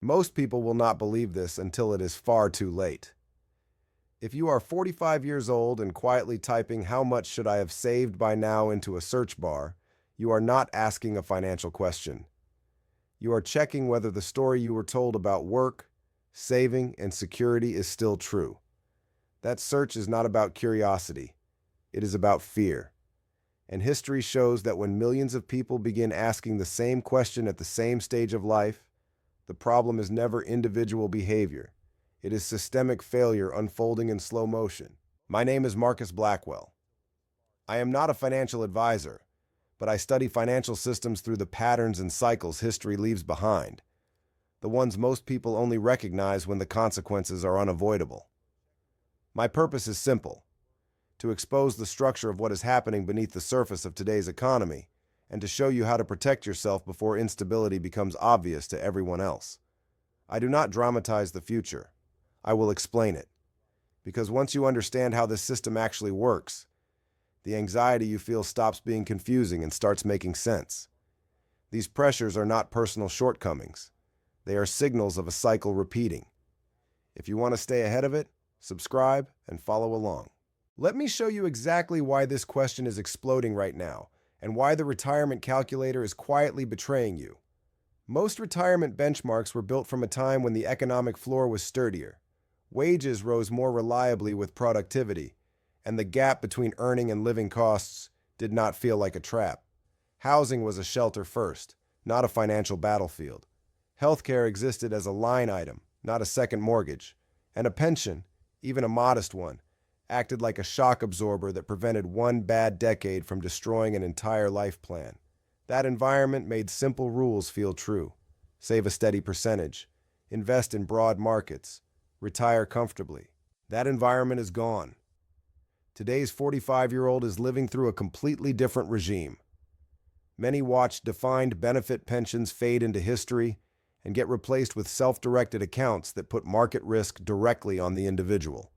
Most people will not believe this until it is far too late. If you are 45 years old and quietly typing "how much should I have saved by now" into a search bar, you are not asking a financial question. You are checking whether the story you were told about work, saving, and security is still true. That search is not about curiosity. It is about fear. And history shows that when millions of people begin asking the same question at the same stage of life, the problem is never individual behavior. It is systemic failure unfolding in slow motion. My name is Marcus Blackwell. I am not a financial advisor, but I study financial systems through the patterns and cycles history leaves behind, the ones most people only recognize when the consequences are unavoidable. My purpose is simple: to expose the structure of what is happening beneath the surface of today's economy, and to show you how to protect yourself before instability becomes obvious to everyone else. I do not dramatize the future. I will explain it. Because once you understand how this system actually works, the anxiety you feel stops being confusing and starts making sense. These pressures are not personal shortcomings. They are signals of a cycle repeating. If you want to stay ahead of it, subscribe and follow along. Let me show you exactly why this question is exploding right now, and why the retirement calculator is quietly betraying you. Most retirement benchmarks were built from a time when the economic floor was sturdier. Wages rose more reliably with productivity, and the gap between earning and living costs did not feel like a trap. Housing was a shelter first, not a financial battlefield. Healthcare existed as a line item, not a second mortgage. And a pension, even a modest one, acted like a shock absorber that prevented one bad decade from destroying an entire life plan. That environment made simple rules feel true. Save a steady percentage. Invest in broad markets. Retire comfortably. That environment is gone. Today's 45-year-old is living through a completely different regime. Many watch defined benefit pensions fade into history and get replaced with self-directed accounts that put market risk directly on the individual.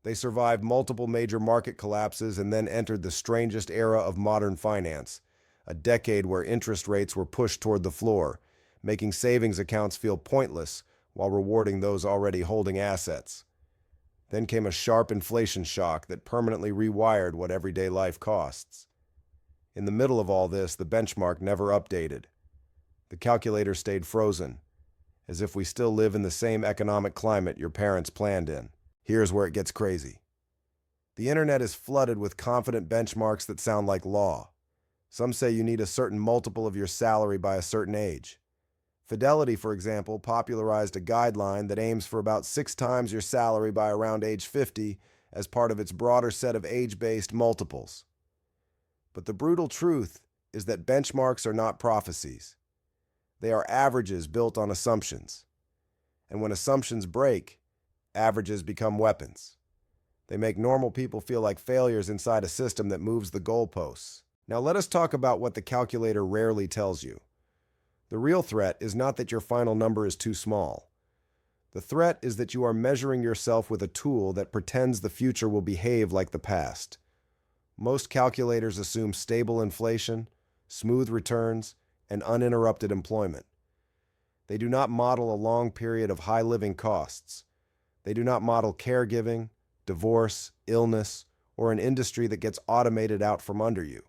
They survived multiple major market collapses and then entered the strangest era of modern finance, a decade where interest rates were pushed toward the floor, making savings accounts feel pointless while rewarding those already holding assets. Then came a sharp inflation shock that permanently rewired what everyday life costs. In the middle of all this, the benchmark never updated. The calculator stayed frozen, as if we still live in the same economic climate your parents planned in. Here's where it gets crazy. The internet is flooded with confident benchmarks that sound like law. Some say you need a certain multiple of your salary by a certain age. Fidelity, for example, popularized a guideline that aims for about 6 times your salary by around age 50 as part of its broader set of age-based multiples. But the brutal truth is that benchmarks are not prophecies. They are averages built on assumptions. And when assumptions break, averages become weapons. They make normal people feel like failures inside a system that moves the goalposts. Now let us talk about what the calculator rarely tells you. The real threat is not that your final number is too small. The threat is that you are measuring yourself with a tool that pretends the future will behave like the past. Most calculators assume stable inflation, smooth returns, and uninterrupted employment. They do not model a long period of high living costs. They do not model caregiving, divorce, illness, or an industry that gets automated out from under you.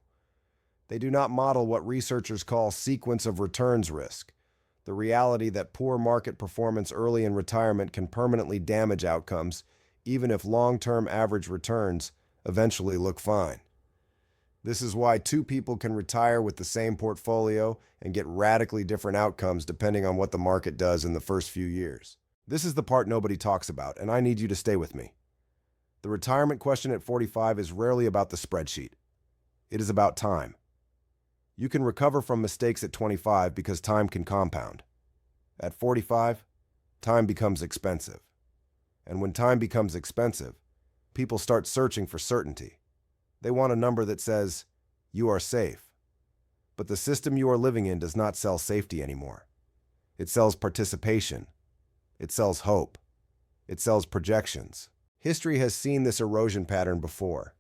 They do not model what researchers call sequence of returns risk, the reality that poor market performance early in retirement can permanently damage outcomes, even if long-term average returns eventually look fine. This is why 2 people can retire with the same portfolio and get radically different outcomes depending on what the market does in the first few years. This is the part nobody talks about, and I need you to stay with me. The retirement question at 45 is rarely about the spreadsheet. It is about time. You can recover from mistakes at 25 because time can compound. At 45, time becomes expensive. And when time becomes expensive, people start searching for certainty. They want a number that says, "You are safe." But the system you are living in does not sell safety anymore. It sells participation. It sells hope. It sells projections. History has seen this erosion pattern before.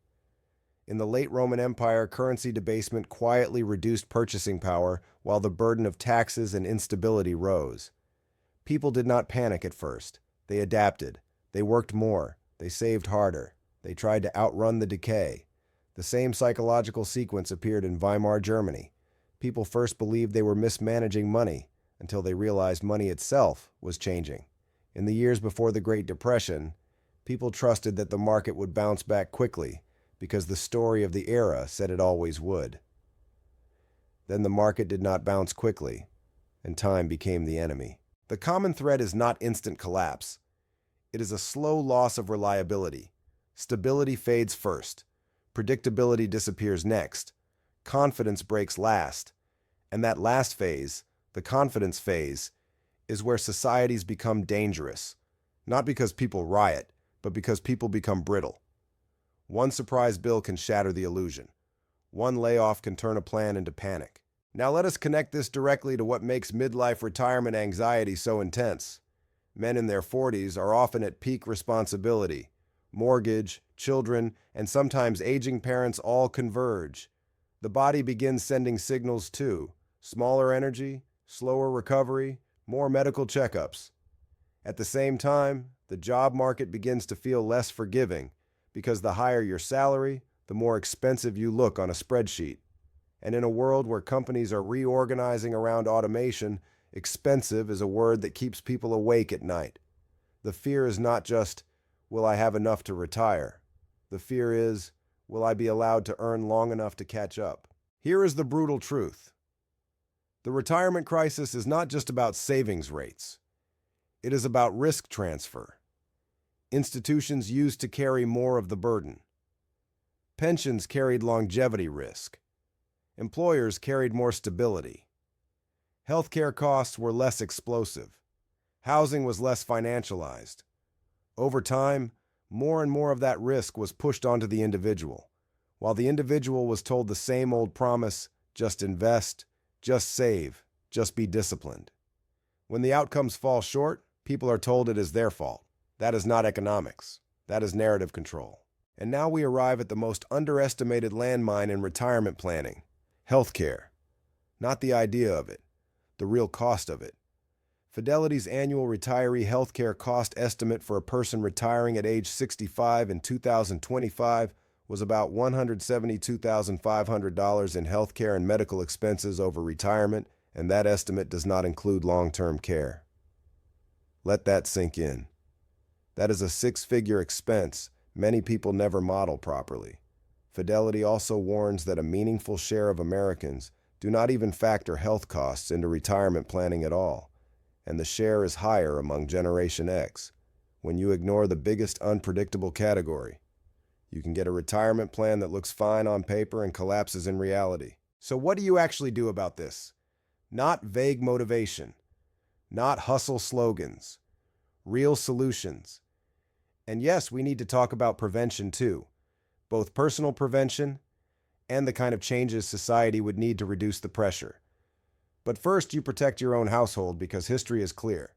In the late Roman Empire, currency debasement quietly reduced purchasing power while the burden of taxes and instability rose. People did not panic at first. They adapted. They worked more. They saved harder. They tried to outrun the decay. The same psychological sequence appeared in Weimar Germany. People first believed they were mismanaging money until they realized money itself was changing. In the years before the Great Depression, people trusted that the market would bounce back quickly because the story of the era said it always would. Then the market did not bounce quickly, and time became the enemy. The common thread is not instant collapse. It is a slow loss of reliability. Stability fades first. Predictability disappears next. Confidence breaks last. And that last phase, the confidence phase, is where societies become dangerous. Not because people riot, but because people become brittle. One surprise bill can shatter the illusion. One layoff can turn a plan into panic. Now let us connect this directly to what makes midlife retirement anxiety so intense. Men in their 40s are often at peak responsibility. Mortgage, children, and sometimes aging parents all converge. The body begins sending signals too. Smaller energy, slower recovery, more medical checkups. At the same time, the job market begins to feel less forgiving because the higher your salary, the more expensive you look on a spreadsheet. And in a world where companies are reorganizing around automation, expensive is a word that keeps people awake at night. The fear is not just, will I have enough to retire? The fear is, will I be allowed to earn long enough to catch up? Here is the brutal truth. The retirement crisis is not just about savings rates. It is about risk transfer. Institutions used to carry more of the burden. Pensions carried longevity risk. Employers carried more stability. Healthcare costs were less explosive. Housing was less financialized. Over time, more and more of that risk was pushed onto the individual, while the individual was told the same old promise, just invest, just save, just be disciplined. When the outcomes fall short, people are told it is their fault. That is not economics. That is narrative control. And now we arrive at the most underestimated landmine in retirement planning: healthcare. Not the idea of it, the real cost of it. Fidelity's annual retiree healthcare cost estimate for a person retiring at age 65 in 2025 was about $172,500 in healthcare and medical expenses over retirement, and that estimate does not include long-term care. Let that sink in. That is a six-figure expense many people never model properly. Fidelity also warns that a meaningful share of Americans do not even factor health costs into retirement planning at all, and the share is higher among Generation X. When you ignore the biggest unpredictable category, you can get a retirement plan that looks fine on paper and collapses in reality. So what do you actually do about this? Not vague motivation, not hustle slogans, real solutions. And yes, we need to talk about prevention too, both personal prevention and the kind of changes society would need to reduce the pressure. But first, you protect your own household because history is clear.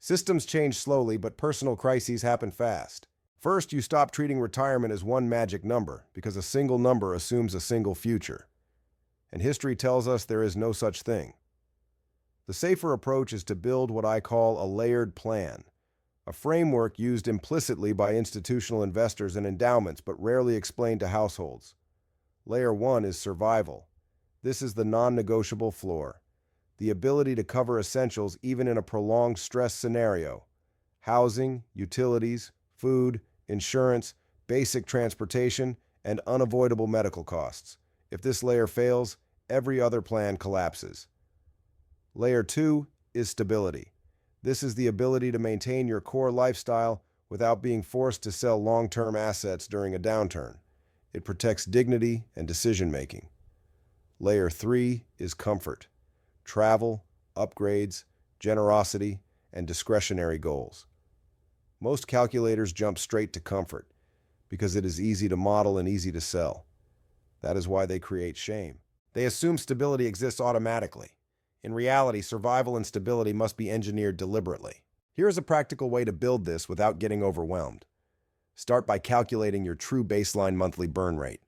Systems change slowly, but personal crises happen fast. First, you stop treating retirement as one magic number because a single number assumes a single future. And history tells us there is no such thing. The safer approach is to build what I call a layered plan, a framework used implicitly by institutional investors and endowments but rarely explained to households. Layer 1 is survival. This is the non-negotiable floor, the ability to cover essentials even in a prolonged stress scenario: housing, utilities, food, insurance, basic transportation, and unavoidable medical costs. If this layer fails, every other plan collapses. Layer 2 is stability. This is the ability to maintain your core lifestyle without being forced to sell long-term assets during a downturn. It protects dignity and decision-making. Layer 3 is comfort: travel, upgrades, generosity, and discretionary goals. Most calculators jump straight to comfort because it is easy to model and easy to sell. That is why they create shame. They assume stability exists automatically. In reality, survival and stability must be engineered deliberately. Here is a practical way to build this without getting overwhelmed. Start by calculating your true baseline monthly burn rate.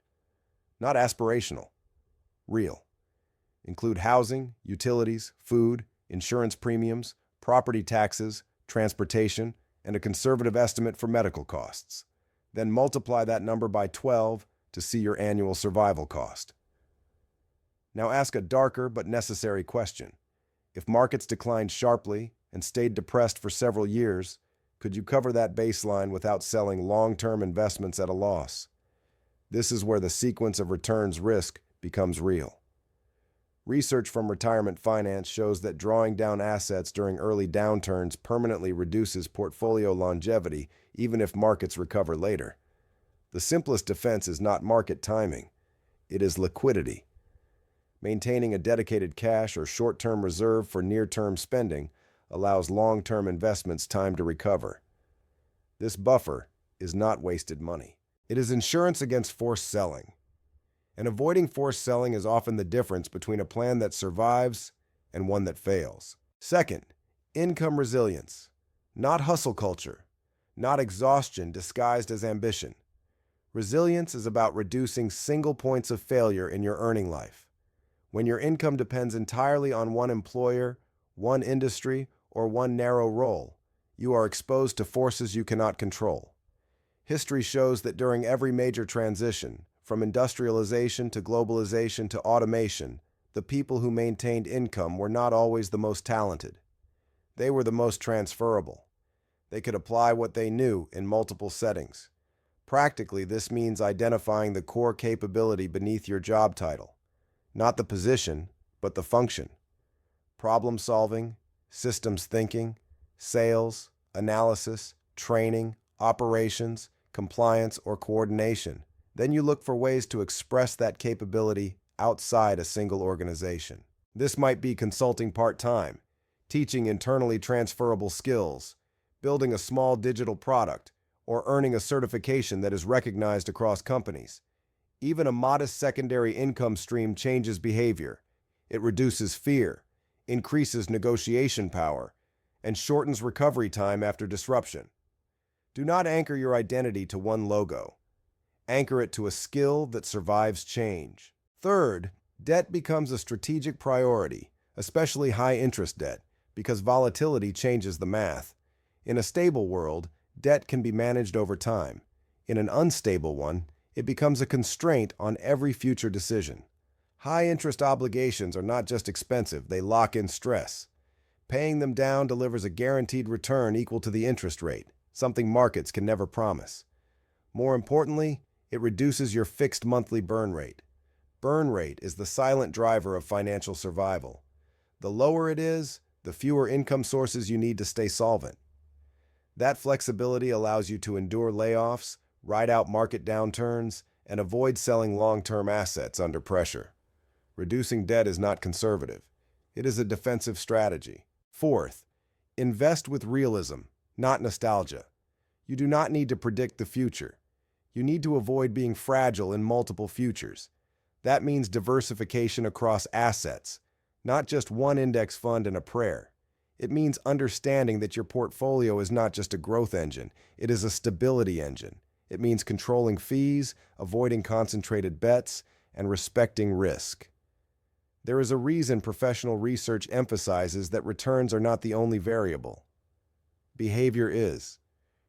Not aspirational, real. Include housing, utilities, food, insurance premiums, property taxes, transportation, and a conservative estimate for medical costs. Then multiply that number by 12 to see your annual survival cost. Now ask a darker but necessary question. If markets declined sharply and stayed depressed for several years, could you cover that baseline without selling long-term investments at a loss? This is where the sequence of returns risk becomes real. Research from retirement finance shows that drawing down assets during early downturns permanently reduces portfolio longevity even if markets recover later. The simplest defense is not market timing, it is liquidity. Maintaining a dedicated cash or short-term reserve for near-term spending allows long-term investments time to recover. This buffer is not wasted money. It is insurance against forced selling. And avoiding forced selling is often the difference between a plan that survives and one that fails. Second, income resilience. Not hustle culture. Not exhaustion disguised as ambition. Resilience is about reducing single points of failure in your earning life. When your income depends entirely on one employer, one industry, or one narrow role, you are exposed to forces you cannot control. History shows that during every major transition, from industrialization to globalization to automation, the people who maintained income were not always the most talented. They were the most transferable. They could apply what they knew in multiple settings. Practically, this means identifying the core capability beneath your job title. Not the position, but the function. Problem solving, systems thinking, sales, analysis, training, operations, compliance, or coordination. Then you look for ways to express that capability outside a single organization. This might be consulting part-time, teaching internally transferable skills, building a small digital product, or earning a certification that is recognized across companies. Even a modest secondary income stream changes behavior. It reduces fear, increases negotiation power, and shortens recovery time after disruption. Do not anchor your identity to one logo. Anchor it to a skill that survives change. Third, debt becomes a strategic priority, especially high-interest debt, because volatility changes the math. In a stable world, debt can be managed over time. In an unstable one, it becomes a constraint on every future decision. High-interest obligations are not just expensive, they lock in stress. Paying them down delivers a guaranteed return equal to the interest rate, something markets can never promise. More importantly, it reduces your fixed monthly burn rate. Burn rate is the silent driver of financial survival. The lower it is, the fewer income sources you need to stay solvent. That flexibility allows you to endure layoffs, ride out market downturns, and avoid selling long-term assets under pressure. Reducing debt is not conservative. It is a defensive strategy. Fourth, invest with realism, not nostalgia. You do not need to predict the future. You need to avoid being fragile in multiple futures. That means diversification across assets, not just one index fund and a prayer. It means understanding that your portfolio is not just a growth engine, it is a stability engine. It means controlling fees, avoiding concentrated bets, and respecting risk. There is a reason professional research emphasizes that returns are not the only variable. Behavior is.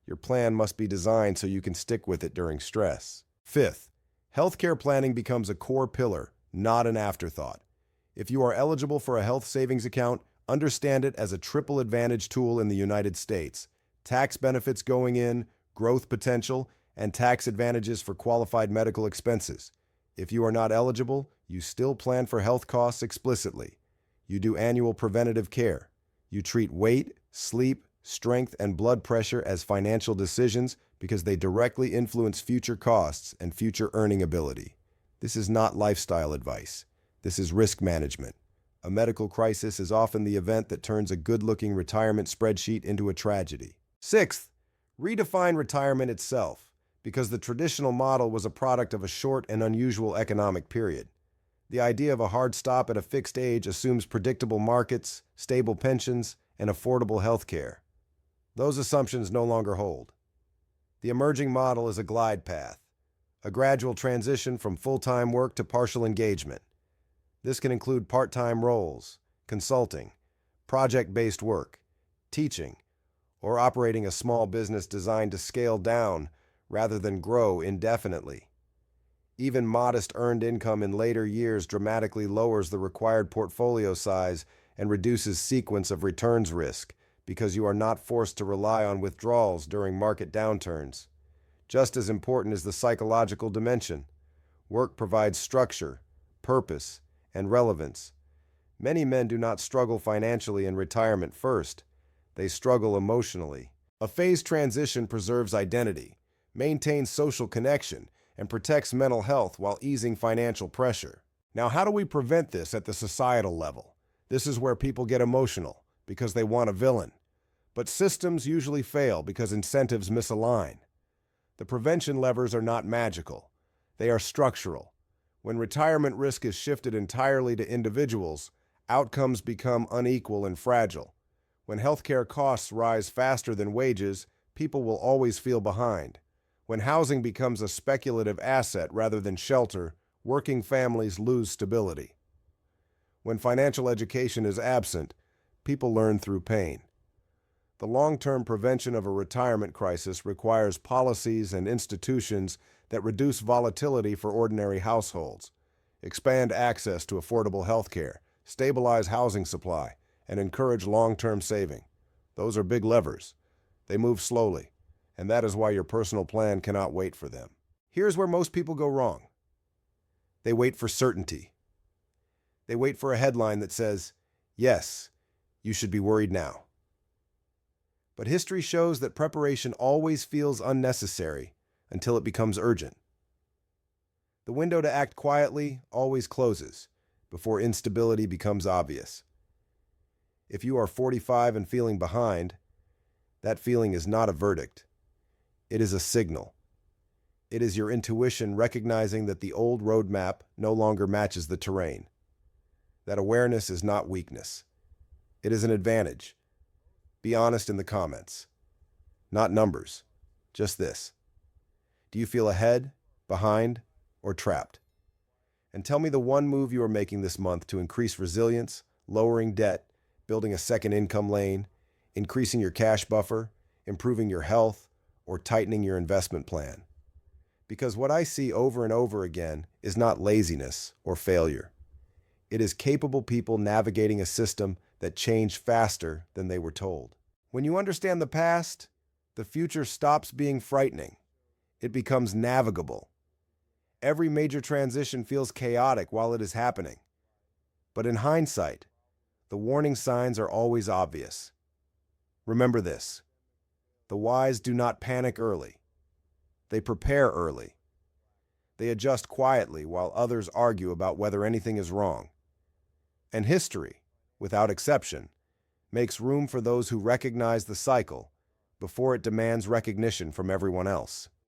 Your plan must be designed so you can stick with it during stress. Fifth, healthcare planning becomes a core pillar, not an afterthought. If you are eligible for a health savings account, understand it as a triple advantage tool in the United States. Tax benefits going in, growth potential, and tax advantages for qualified medical expenses. If you are not eligible, you still plan for health costs explicitly. You do annual preventative care. You treat weight, sleep, strength, and blood pressure as financial decisions because they directly influence future costs and future earning ability. This is not lifestyle advice. This is risk management. A medical crisis is often the event that turns a good-looking retirement spreadsheet into a tragedy. Sixth, redefine retirement itself, because the traditional model was a product of a short and unusual economic period. The idea of a hard stop at a fixed age assumes predictable markets, stable pensions, and affordable health care. Those assumptions no longer hold. The emerging model is a glide path, a gradual transition from full-time work to partial engagement. This can include part-time roles, consulting, project-based work, teaching, or operating a small business designed to scale down rather than grow indefinitely. Even modest earned income in later years dramatically lowers the required portfolio size and reduces sequence of returns risk because you are not forced to rely on withdrawals during market downturns. Just as important is the psychological dimension. Work provides structure, purpose, and relevance. Many men do not struggle financially in retirement first. They struggle emotionally. A phased transition preserves identity, maintains social connection, and protects mental health while easing financial pressure. Now, how do we prevent this at the societal level? This is where people get emotional because they want a villain. But systems usually fail because incentives misalign. The prevention levers are not magical. They are structural. When retirement risk is shifted entirely to individuals, outcomes become unequal and fragile. When healthcare costs rise faster than wages, people will always feel behind. When housing becomes a speculative asset rather than shelter, working families lose stability. When financial education is absent, people learn through pain. The long-term prevention of a retirement crisis requires policies and institutions that reduce volatility for ordinary households, expand access to affordable health care, stabilize housing supply, and encourage long-term saving. Those are big levers. They move slowly, and that is why your personal plan cannot wait for them. Here's where most people go wrong. They wait for certainty. They wait for a headline that says, "Yes, you should be worried now." But history shows that preparation always feels unnecessary until it becomes urgent. The window to act quietly always closes before instability becomes obvious. If you are 45 and feeling behind, that feeling is not a verdict. It is a signal. It is your intuition recognizing that the old roadmap no longer matches the terrain. That awareness is not weakness. It is an advantage. Be honest in the comments. Not numbers, just this. Do you feel ahead, behind, or trapped? And tell me the one move you are making this month to increase resilience, lowering debt, building a second income lane, increasing your cash buffer, improving your health, or tightening your investment plan. Because what I see over and over again is not laziness or failure. It is capable people navigating a system that changed faster than they were told. When you understand the past, the future stops being frightening. It becomes navigable. Every major transition feels chaotic while it is happening. But in hindsight, the warning signs are always obvious. Remember this: the wise do not panic early. They prepare early. They adjust quietly while others argue about whether anything is wrong. And history, without exception, makes room for those who recognize the cycle before it demands recognition from everyone else.